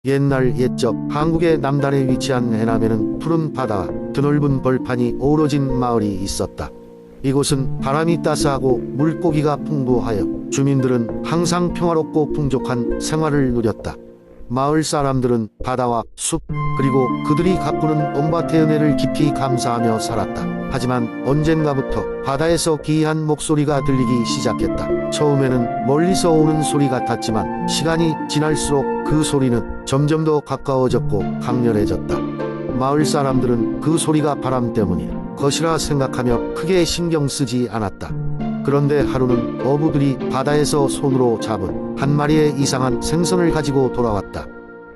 옛날 옛적 한국의 남단에 위치한 해남에는 푸른 바다와 드넓은 벌판이 어우러진 마을이 있었다. 이곳은 바람이 따스하고 물고기가 풍부하여 주민들은 항상 평화롭고 풍족한 생활을 누렸다. 마을 사람들은 바다와 숲 그리고 그들이 가꾸는 온밭의 은혜를 깊이 감사하며 살았다. 하지만 언젠가부터 바다에서 기이한 목소리가 들리기 시작했다. 처음에는 멀리서 오는 소리 같았지만 시간이 지날수록 그 소리는 점점 더 가까워졌고 강렬해졌다. 마을 사람들은 그 소리가 바람 때문일 것이라 생각하며 크게 신경 쓰지 않았다. 그런데 하루는 어부들이 바다에서 손으로 잡은 한 마리의 이상한 생선을 가지고 돌아왔다.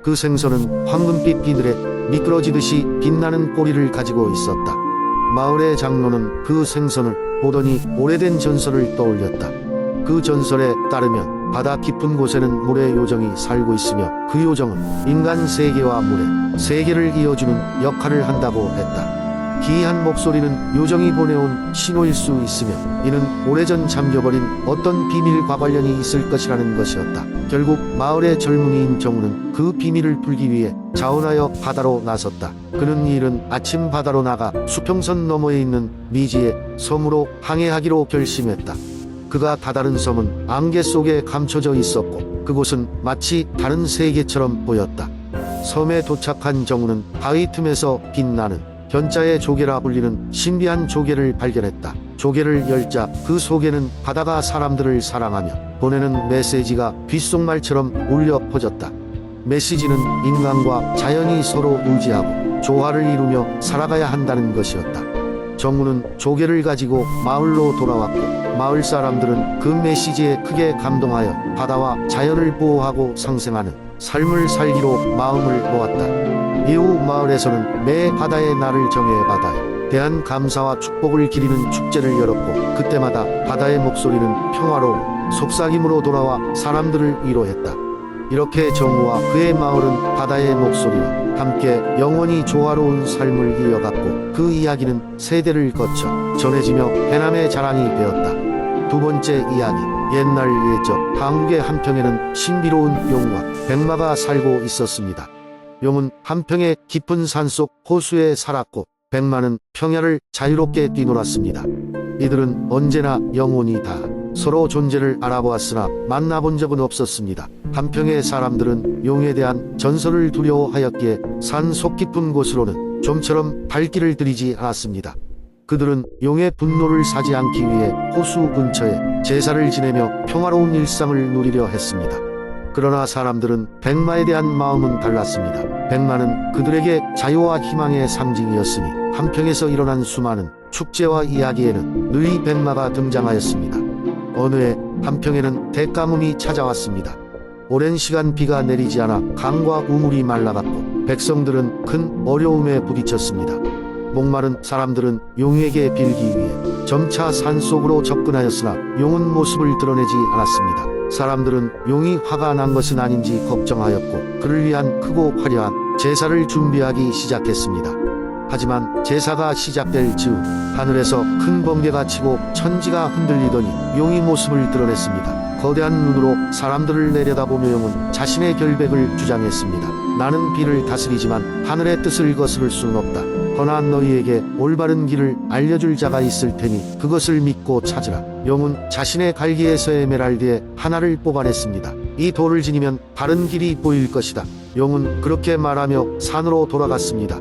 그 생선은 황금빛 비늘에 미끄러지듯이 빛나는 꼬리를 가지고 있었다. 마을의 장로는 그 생선을 보더니 오래된 전설을 떠올렸다. 그 전설에 따르면 바다 깊은 곳에는 물의 요정이 살고 있으며 그 요정은 인간 세계와 물의 세계를 이어주는 역할을 한다고 했다. 기이한 목소리는 요정이 보내온 신호일 수 있으며 이는 오래전 잠겨버린 어떤 비밀과 관련이 있을 것이라는 것이었다. 결국 마을의 젊은이인 정우는 그 비밀을 풀기 위해 자원하여 바다로 나섰다. 그는 이른 아침 바다로 나가 수평선 너머에 있는 미지의 섬으로 항해하기로 결심했다. 그가 다다른 섬은 안개 속에 감춰져 있었고 그곳은 마치 다른 세계처럼 보였다. 섬에 도착한 정우는 바위 틈에서 빛나는 견자의 조개라 불리는 신비한 조개를 발견했다. 조개를 열자 그 속에는 바다가 사람들을 사랑하며 보내는 메시지가 귓속말처럼 울려 퍼졌다. 메시지는 인간과 자연이 서로 의지하고 조화를 이루며 살아가야 한다는 것이었다. 정우는 조개를 가지고 마을로 돌아왔고 마을 사람들은 그 메시지에 크게 감동하여 바다와 자연을 보호하고 상생하는 삶을 살기로 마음을 모았다. 이후 마을에서는 매 바다의 날을 정해 바다에 대한 감사와 축복을 기리는 축제를 열었고 그때마다 바다의 목소리는 평화로운 속삭임으로 돌아와 사람들을 위로했다. 이렇게 정우와 그의 마을은 바다의 목소리와 함께 영원히 조화로운 삶을 이어갔고 그 이야기는 세대를 거쳐 전해지며 해남의 자랑이 되었다. 두 번째 이야기. 옛날 옛적 한국의 한평에는 신비로운 용과 백마가 살고 있었습니다. 용은 한평의 깊은 산속 호수에 살았고 백마는 평야를 자유롭게 뛰놀았습니다. 이들은 언제나 영혼이 다 서로 존재를 알아보았으나 만나본 적은 없었습니다. 한평의 사람들은 용에 대한 전설을 두려워하였기에 산 속 깊은 곳으로는 좀처럼 발길을 들이지 않았습니다. 그들은 용의 분노를 사지 않기 위해 호수 근처에 제사를 지내며 평화로운 일상을 누리려 했습니다. 그러나 사람들은 백마에 대한 마음은 달랐습니다. 백마는 그들에게 자유와 희망의 상징이었으니 한평에서 일어난 수많은 축제와 이야기에는 늘 백마가 등장하였습니다. 어느 해 한평에는 대가뭄이 찾아왔습니다. 오랜 시간 비가 내리지 않아 강과 우물이 말라갔고 백성들은 큰 어려움에 부딪혔습니다. 목마른 사람들은 용에게 빌기 위해 점차 산속으로 접근하였으나 용은 모습을 드러내지 않았습니다. 사람들은 용이 화가 난 것은 아닌지 걱정하였고 그를 위한 크고 화려한 제사를 준비하기 시작했습니다. 하지만 제사가 시작될 즈음 하늘에서 큰 번개가 치고 천지가 흔들리더니 용이 모습을 드러냈습니다. 거대한 눈으로 사람들을 내려다보며 용은 자신의 결백을 주장했습니다. 나는 비를 다스리지만 하늘의 뜻을 거스를 수는 없다. 허나 너희에게 올바른 길을 알려줄 자가 있을 테니 그것을 믿고 찾으라. 용은 자신의 갈기에서 에메랄드의 하나를 뽑아냈습니다. 이 돌을 지니면 바른 길이 보일 것이다. 용은 그렇게 말하며 산으로 돌아갔습니다.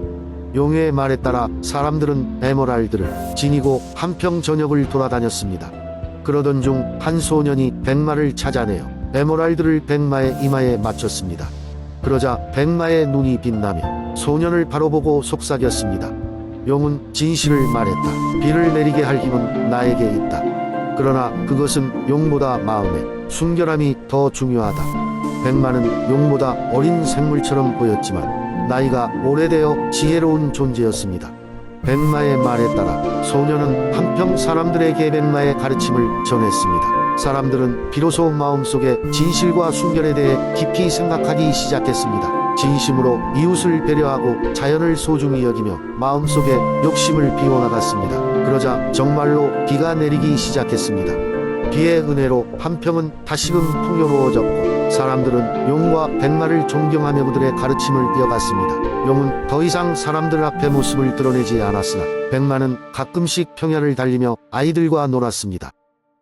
용의 말에 따라 사람들은 에메랄드를 지니고 한평 전역을 돌아다녔습니다. 그러던 중 한 소년이 백마를 찾아내어 에메랄드를 백마의 이마에 맞췄습니다. 그러자 백마의 눈이 빛나며 소년을 바로 보고 속삭였습니다. 용은 진실을 말했다. 비를 내리게 할 힘은 나에게 있다. 그러나 그것은 용보다 마음의 순결함이 더 중요하다. 백마는 용보다 어린 생물처럼 보였지만 나이가 오래되어 지혜로운 존재였습니다. 백마의 말에 따라 소년은 한평 사람들에게 백마의 가르침을 전했습니다. 사람들은 비로소 마음속에 진실과 순결에 대해 깊이 생각하기 시작했습니다. 진심으로 이웃을 배려하고 자연을 소중히 여기며 마음속에 욕심을 비워나갔습니다. 그러자 정말로 비가 내리기 시작했습니다. 비의 은혜로 한평은 다시금 풍요로워졌고 사람들은 용과 백마를 존경하며 그들의 가르침을 이어갔습니다. 용은 더 이상 사람들 앞에 모습을 드러내지 않았으나 백마는 가끔씩 평야를 달리며 아이들과 놀았습니다.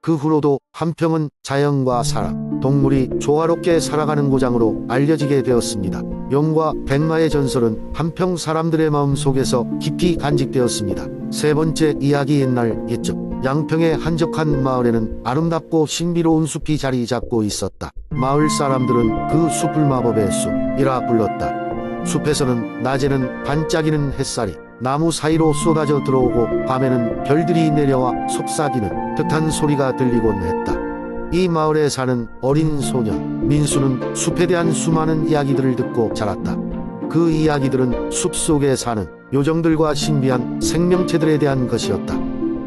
그 후로도 한평은 자연과 사람, 동물이 조화롭게 살아가는 고장으로 알려지게 되었습니다. 용과 백마의 전설은 한평 사람들의 마음 속에서 깊이 간직되었습니다. 세 번째 이야기. 옛날 옛적 양평의 한적한 마을에는 아름답고 신비로운 숲이 자리 잡고 있었다. 마을 사람들은 그 숲을 마법의 숲이라 불렀다. 숲에서는 낮에는 반짝이는 햇살이 나무 사이로 쏟아져 들어오고 밤에는 별들이 내려와 속삭이는 듯한 소리가 들리곤 했다. 이 마을에 사는 어린 소년 민수는 숲에 대한 수많은 이야기들을 듣고 자랐다. 그 이야기들은 숲속에 사는 요정들과 신비한 생명체들에 대한 것이었다.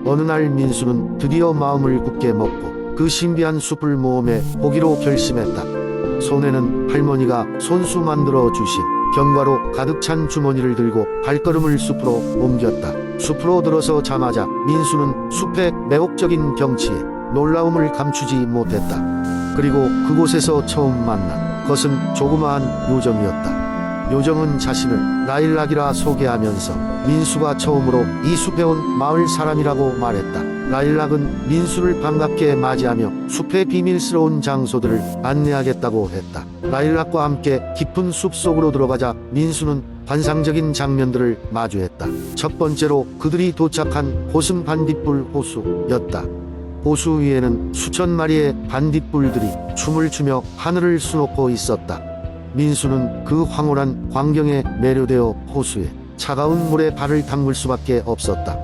어느 날 민수는 드디어 마음을 굳게 먹고 그 신비한 숲을 모험해 보기로 결심했다. 손에는 할머니가 손수 만들어 주신 견과로 가득 찬 주머니를 들고 발걸음을 숲으로 옮겼다. 숲으로 들어서자마자 민수는 숲의 매혹적인 경치에 놀라움을 감추지 못했다. 그리고 그곳에서 처음 만난 것은 조그마한 요정이었다. 요정은 자신을 라일락이라 소개하면서 민수가 처음으로 이 숲에 온 마을 사람이라고 말했다. 라일락은 민수를 반갑게 맞이하며 숲의 비밀스러운 장소들을 안내하겠다고 했다. 라일락과 함께 깊은 숲 속으로 들어가자 민수는 환상적인 장면들을 마주했다. 첫 번째로 그들이 도착한 곳은 반딧불 호수였다. 호수 위에는 수천 마리의 반딧불들이 춤을 추며 하늘을 수놓고 있었다. 민수는 그 황홀한 광경에 매료되어 호수에 차가운 물에 발을 담글 수밖에 없었다.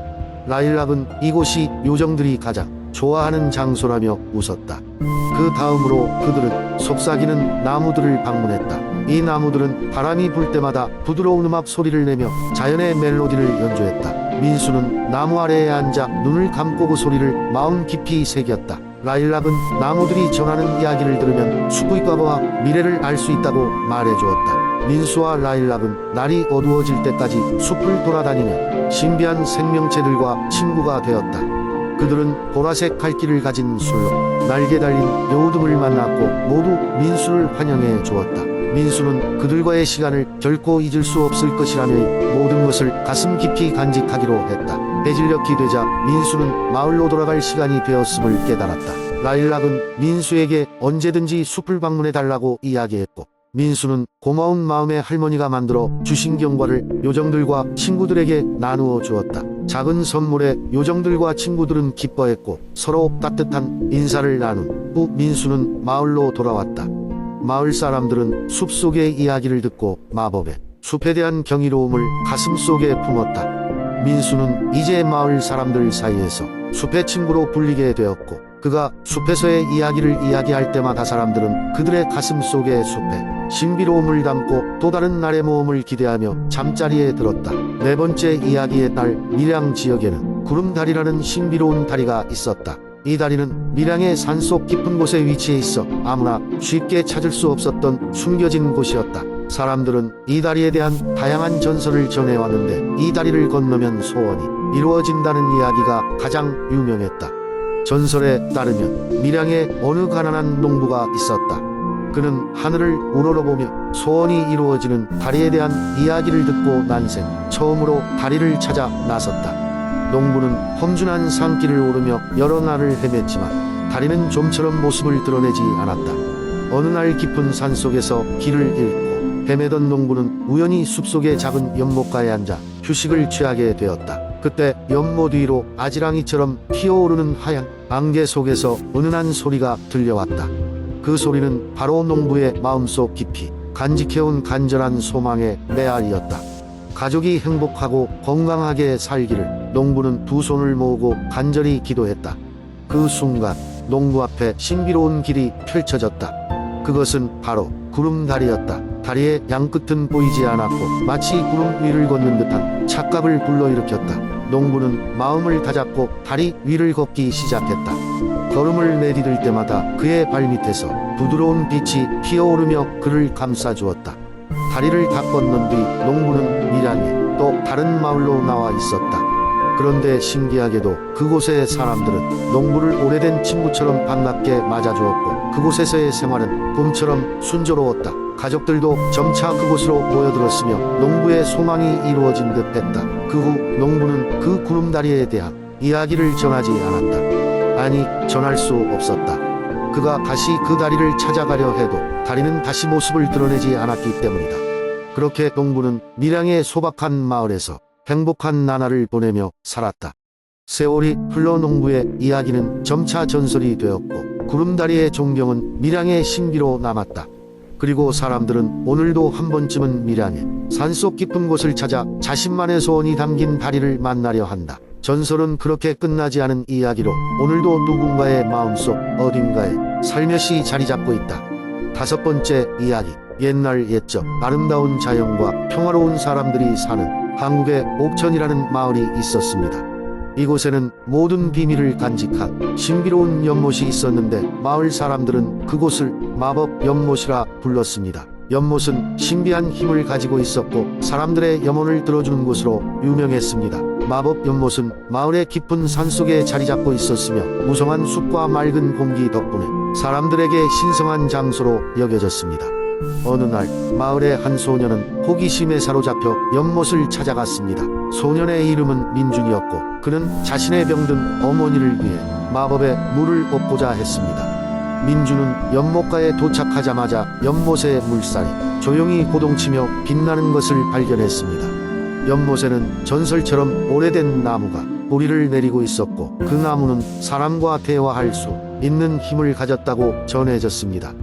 라일락은 이곳이 요정들이 가장 좋아하는 장소라며 웃었다. 그 다음으로 그들은 속삭이는 나무들을 방문했다. 이 나무들은 바람이 불 때마다 부드러운 음악 소리를 내며 자연의 멜로디를 연주했다. 민수는 나무 아래에 앉아 눈을 감고 그 소리를 마음 깊이 새겼다. 라일락은 나무들이 전하는 이야기를 들으면 숲의 과거와 미래를 알 수 있다고 말해주었다. 민수와 라일락은 날이 어두워질 때까지 숲을 돌아다니며 신비한 생명체들과 친구가 되었다. 그들은 보라색 갈기를 가진 술로 날개 달린 여우등을 만났고 모두 민수를 환영해 주었다. 민수는 그들과의 시간을 결코 잊을 수 없을 것이라며 모든 것을 가슴 깊이 간직하기로 했다. 해질녘이 되자 민수는 마을로 돌아갈 시간이 되었음을 깨달았다. 라일락은 민수에게 언제든지 숲을 방문해 달라고 이야기했고 민수는 고마운 마음에 할머니가 만들어 주신 견과를 요정들과 친구들에게 나누어 주었다. 작은 선물에 요정들과 친구들은 기뻐했고 서로 따뜻한 인사를 나눈 후 민수는 마을로 돌아왔다. 마을 사람들은 숲속의 이야기를 듣고 마법의 숲에 대한 경이로움을 가슴속에 품었다. 민수는 이제 마을 사람들 사이에서 숲의 친구로 불리게 되었고 그가 숲에서의 이야기를 이야기할 때마다 사람들은 그들의 가슴 속에 숲의 신비로움을 담고 또 다른 날의 모험을 기대하며 잠자리에 들었다. 네 번째 이야기의 딸 밀양 지역에는 구름다리라는 신비로운 다리가 있었다. 이 다리는 밀양의 산속 깊은 곳에 위치해 있어 아무나 쉽게 찾을 수 없었던 숨겨진 곳이었다. 사람들은 이 다리에 대한 다양한 전설을 전해왔는데 이 다리를 건너면 소원이 이루어진다는 이야기가 가장 유명했다. 전설에 따르면 밀양에 어느 가난한 농부가 있었다. 그는 하늘을 우러러보며 소원이 이루어지는 다리에 대한 이야기를 듣고 난생 처음으로 다리를 찾아 나섰다. 농부는 험준한 산길을 오르며 여러 날을 헤맸지만 다리는 좀처럼 모습을 드러내지 않았다. 어느 날 깊은 산속에서 길을 잃고 헤매던 농부는 우연히 숲속의 작은 연못가에 앉아 휴식을 취하게 되었다. 그때 연못 위로 아지랑이처럼 피어오르는 하얀 안개 속에서 은은한 소리가 들려왔다. 그 소리는 바로 농부의 마음속 깊이 간직해온 간절한 소망의 메아리였다. 가족이 행복하고 건강하게 살기를 농부는 두 손을 모으고 간절히 기도했다. 그 순간 농부 앞에 신비로운 길이 펼쳐졌다. 그것은 바로 구름다리였다. 다리의 양끝은 보이지 않았고 마치 구름 위를 걷는 듯한 착각을 불러일으켰다. 농부는 마음을 다잡고 다리 위를 걷기 시작했다. 걸음을 내디딜 때마다 그의 발밑에서 부드러운 빛이 피어오르며 그를 감싸주었다. 다리를 다 건넌 뒤 농부는 밀양에 또 다른 마을로 나와 있었다. 그런데 신기하게도 그곳의 사람들은 농부를 오래된 친구처럼 반갑게 맞아주었고 그곳에서의 생활은 꿈처럼 순조로웠다. 가족들도 점차 그곳으로 모여들었으며 농부의 소망이 이루어진 듯 했다. 그 후 농부는 그 구름다리에 대한 이야기를 전하지 않았다. 아니, 전할 수 없었다. 그가 다시 그 다리를 찾아가려 해도 다리는 다시 모습을 드러내지 않았기 때문이다. 그렇게 농부는 밀양의 소박한 마을에서 행복한 나날을 보내며 살았다. 세월이 흘러 농부의 이야기는 점차 전설이 되었고 구름다리의 존경은 밀양의 신비로 남았다. 그리고 사람들은 오늘도 한 번쯤은 밀양의 산속 깊은 곳을 찾아 자신만의 소원이 담긴 다리를 만나려 한다. 전설은 그렇게 끝나지 않은 이야기로 오늘도 누군가의 마음속 어딘가에 살며시 자리 잡고 있다. 다섯 번째 이야기. 옛날 옛적 아름다운 자연과 평화로운 사람들이 사는 한국의 옥천이라는 마을이 있었습니다. 이곳에는 모든 비밀을 간직한 신비로운 연못이 있었는데 마을 사람들은 그곳을 마법 연못이라 불렀습니다. 연못은 신비한 힘을 가지고 있었고 사람들의 염원을 들어주는 곳으로 유명했습니다. 마법 연못은 마을의 깊은 산속에 자리 잡고 있었으며 무성한 숲과 맑은 공기 덕분에 사람들에게 신성한 장소로 여겨졌습니다. 어느 날 마을의 한 소년은 호기심에 사로잡혀 연못을 찾아갔습니다. 소년의 이름은 민준이었고 그는 자신의 병든 어머니를 위해 마법의 물을 얻고자 했습니다. 민준은 연못가에 도착하자마자 연못의 물살이 조용히 고동치며 빛나는 것을 발견했습니다. 연못에는 전설처럼 오래된 나무가 뿌리를 내리고 있었고 그 나무는 사람과 대화할 수 있는 힘을 가졌다고 전해졌습니다.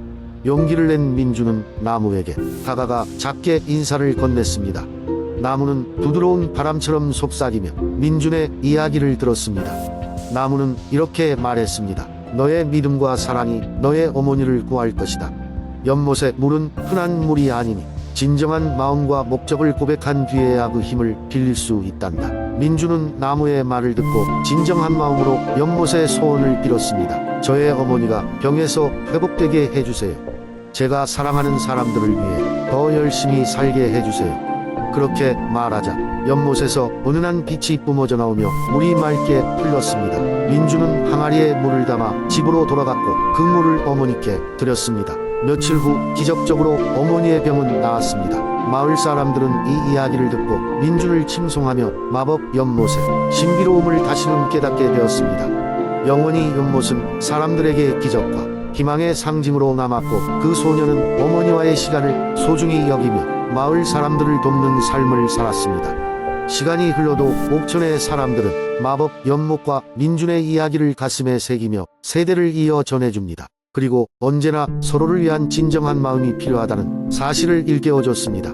용기를 낸 민준은 나무에게 다가가 작게 인사를 건넸습니다. 나무는 부드러운 바람처럼 속삭이며 민준의 이야기를 들었습니다. 나무는 이렇게 말했습니다. 너의 믿음과 사랑이 너의 어머니를 구할 것이다. 연못의 물은 흔한 물이 아니니 진정한 마음과 목적을 고백한 뒤에야 그 힘을 빌릴 수 있단다. 민준은 나무의 말을 듣고 진정한 마음으로 연못의 소원을 빌었습니다. 저의 어머니가 병에서 회복되게 해주세요. 제가 사랑하는 사람들을 위해 더 열심히 살게 해주세요. 그렇게 말하자 연못에서 은은한 빛이 뿜어져 나오며 물이 맑게 흘렀습니다. 민준은 항아리에 물을 담아 집으로 돌아갔고 그 물을 어머니께 드렸습니다. 며칠 후 기적적으로 어머니의 병은 나았습니다. 마을 사람들은 이 이야기를 듣고 민준을 칭송하며 마법 연못의 신비로움을 다시금 깨닫게 되었습니다. 영원히 연못은 사람들에게 기적과 희망의 상징으로 남았고 그 소년은 어머니와의 시간을 소중히 여기며 마을 사람들을 돕는 삶을 살았습니다. 시간이 흘러도 옥천의 사람들은 마법 연못과 민준의 이야기를 가슴에 새기며 세대를 이어 전해줍니다. 그리고 언제나 서로를 위한 진정한 마음이 필요하다는 사실을 일깨워줬습니다.